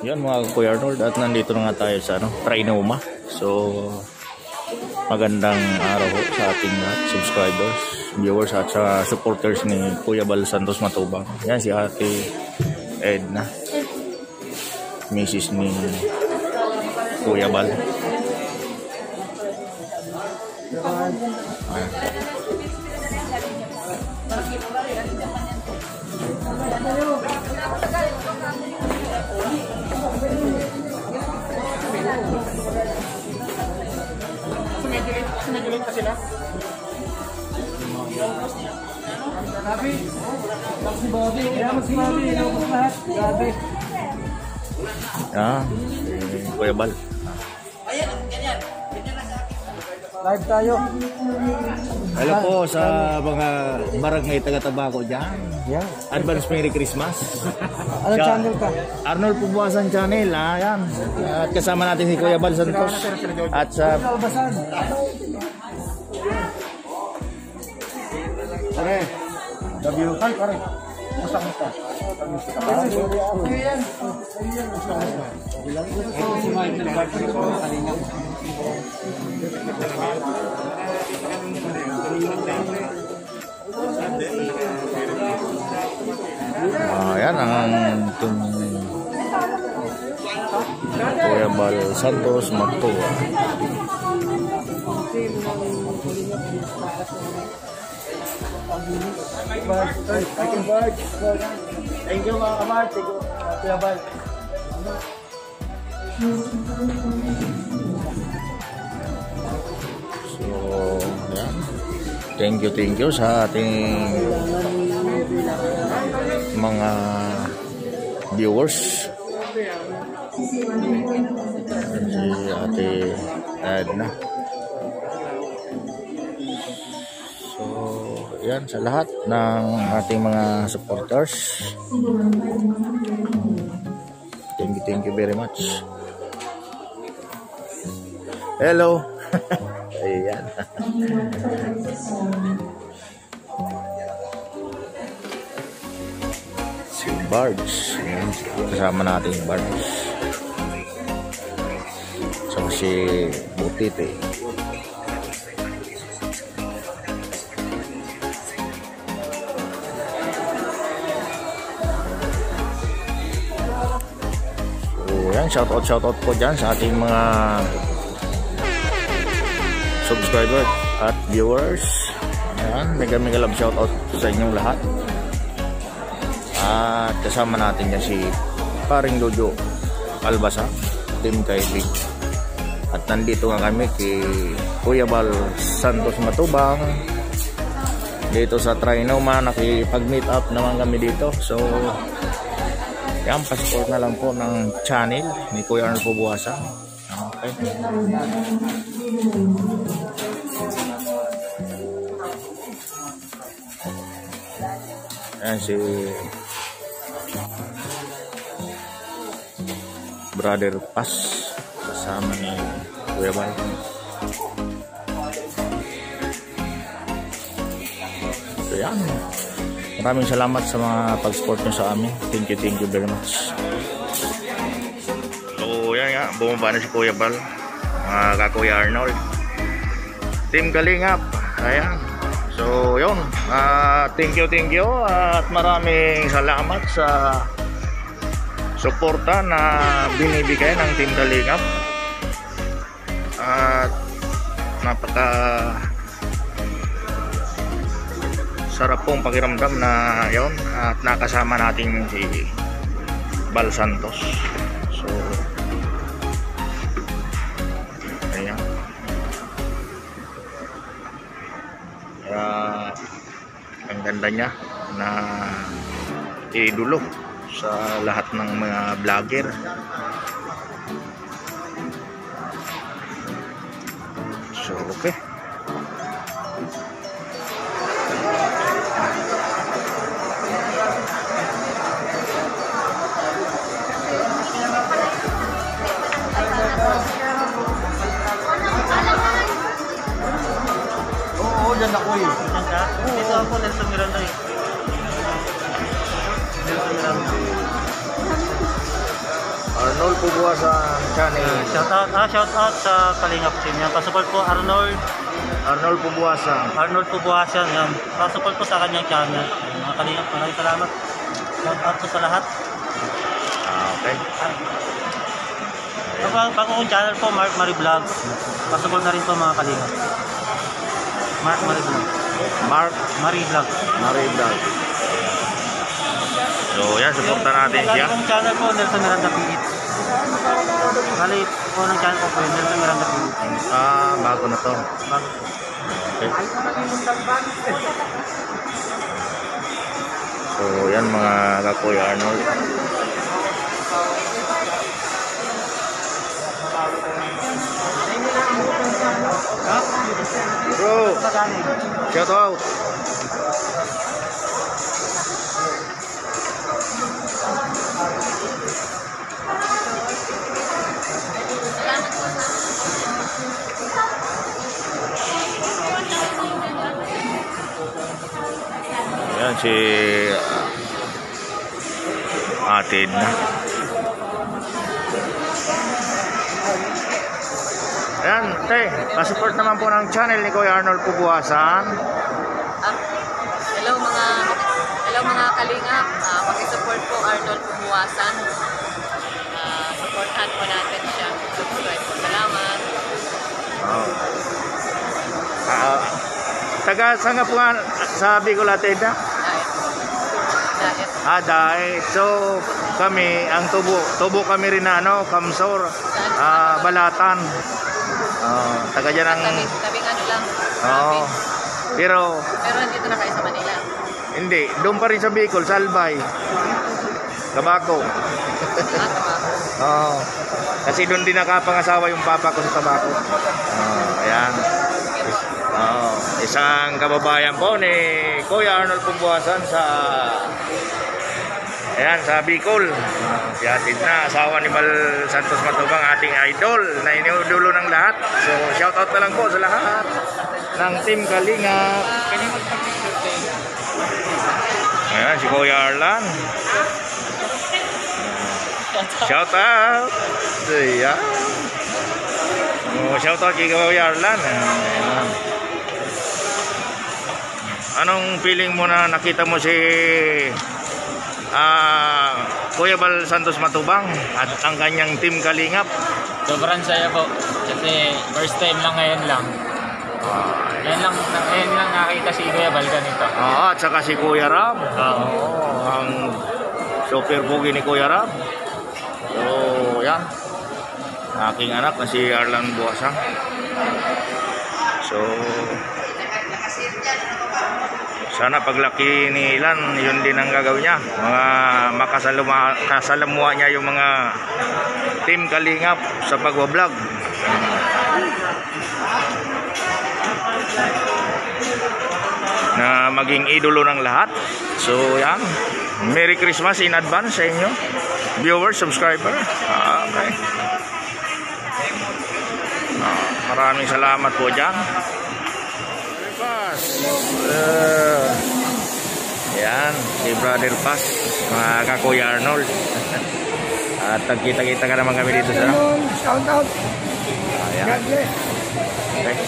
Yan mga Kuya Arnold, at nandito na nga tayo sa Trinoma. So magandang araw po sa ating subscribers, viewers at sa supporters ni Kuya Bal Santos Matubang. Yan si Ate Edna, Mrs. ni Kuya Bal. Sumigilit pa sila. Kuya Bal. Live tayo. Hello po sa mga barangay taga-Tabaco dyan. Yeah. Advance Merry Christmas. Anong channel ka? Arnold Pubuasan Channel. Yan. At kasama natin si Kuya Bal Santos. At sa... Pare, W. Hi, pare. Musta? Yan ang Kuya Bal Santos Matubang. Thank you mga kamar. Thank you Kuya Bal. So yan. Thank you sa ating mga viewers. Si Ate Edna. So yan sa lahat ng ating mga supporters. Thank you very much. Hello. Ayan. Si Bards. Ayan. Kasama natin yung Bards. So si Butite. Yan, shoutout po dyan sa ating mga subscriber at viewers. Ayan, mega love shoutout sa inyong lahat. At kasama natin dyan si Paring Jojo Albasa, Team Kailig. At nandito nga kami kay Kuya Bal Santos Matubang dito sa Trinoma. Nakipag-meet up naman kami dito. So yan, passport na lang po ng channel ni Kuya Arnold Pubuasan. Okay. Ayan si Brother Paz kasama ni Kuya Bal. So yan. Maraming salamat sa mga pag-support nyo sa amin. Thank you very much. So yan nga, bumaba na si Kuya Bal, mga ka-Kuya Arnold, Team Kalingap. Ayan. So yun, thank you at maraming salamat sa suporta na binibigay ng Team Kalingap. At napaka sarap pong pakiramdam na yon at nakasama natin si Bal Santos. So ayan, kaya ang ganda niya na idolo sa lahat ng mga vlogger. So okay. Dyan ako eh. Dito ako, Nelson Miranda eh. Nelson Miranda. Pubuasan channel. Shout out sa Kalingap team. Yan, pasupport po Arnold. Arnold Pubuasan. Arnold Pubuasan. Yan, pasupport po sa kanyang channel. Mga Kalingap, maraming salamat. Shout out po sa lahat. Okay. Bago kong channel po, Mark Marie Vlogs. Pasupport na rin po mga Kalingap. Mark Marie Vlogs. Mark Marie Vlogs. Marie Vlog. So yan, supportan natin siya. Bago kong channel po, Nelson Miranda Pilit. Bali po ng channel po, Nelson Miranda Pilit. Bago na to. Bago. Okay. So yan mga kakuya Arnold. Bro, shout out. Yan si Atid na. Ayan, te, pasupport naman po ng channel ni Kuya Arnold Pubuasan. Hello mga kalingap, paki-support po Arnold Pubuasan. Supportan po natin siya. Subscribe po. Salamat. Taga saan nga po nga sa Bicol Atid na? Diet. Dahil. So, kami, ang tubo kami rin na Kamsor, Balatan. Taga dyan ang... Tabing ano lang. Oo. Pero nandito na kayo sa Manila. hindi, doon pa rin sa Bicol, sa Albay. Tabako. Oo. Kasi doon din nakapangasawa yung papa ko sa Tabako. Ayan. Isang kababayan po ni Kuya Arnold Pubuasan sa Bicol. Si Atid na, asawa ni Mal Santos Matubang, ating idol na iniudulo ng lahat. So shout out na lang po sa lahat ng Team Kalingap. Ayan, si Kuya Arlan. Shout out. Ayan. Shout out kay Kuya Arlan. Ayan. Anong feeling mo na nakita mo si Kuya Bal Santos Matubang at ang kanyang Team Kalingap? Sobrang saya po kasi first time lang ngayon lang. Ngayon lang nakita si Kuya Bal ganito. At saka si Kuya Rab. Ang super pogi ni Kuya Rab. So yan, aking anak na si Arlan Buasa. So sana paglaki ni Ilan, yun din ang gagawin niya. Mga makasalamuha niya yung mga Team Kalingap sa pagbablog. Na maging idolo ng lahat. So yan, Merry Christmas in advance sa inyo, viewers, subscriber. Okay. Maraming salamat po dyan. Yan, si Brother Paz, mga kakuya Arnold. At nagkita-kita ka naman kami dito sa Shout out. Ayan. Okay.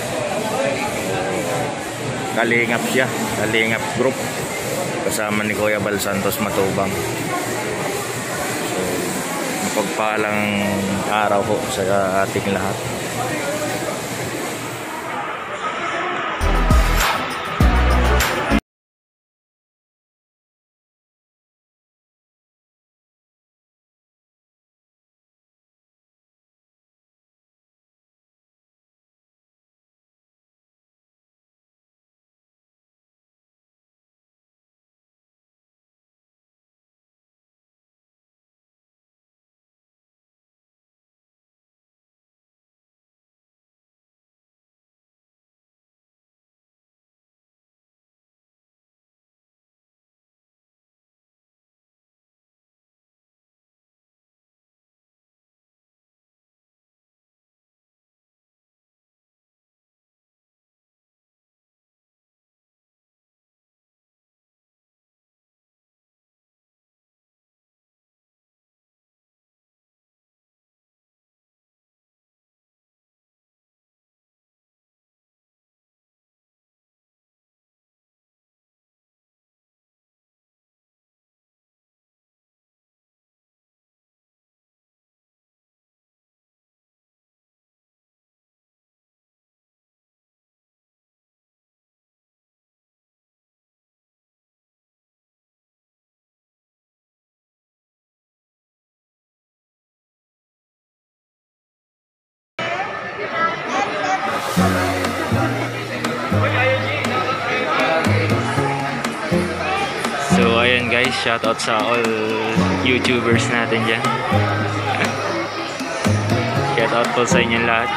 Kalingap siya, Kalingap Group, kasama ni Kuya Bal Santos Matubang. So, mapagpalang araw po sa ating lahat. So ayan guys, shoutout sa all YouTubers natin dyan. Shoutout po sa inyo lahat.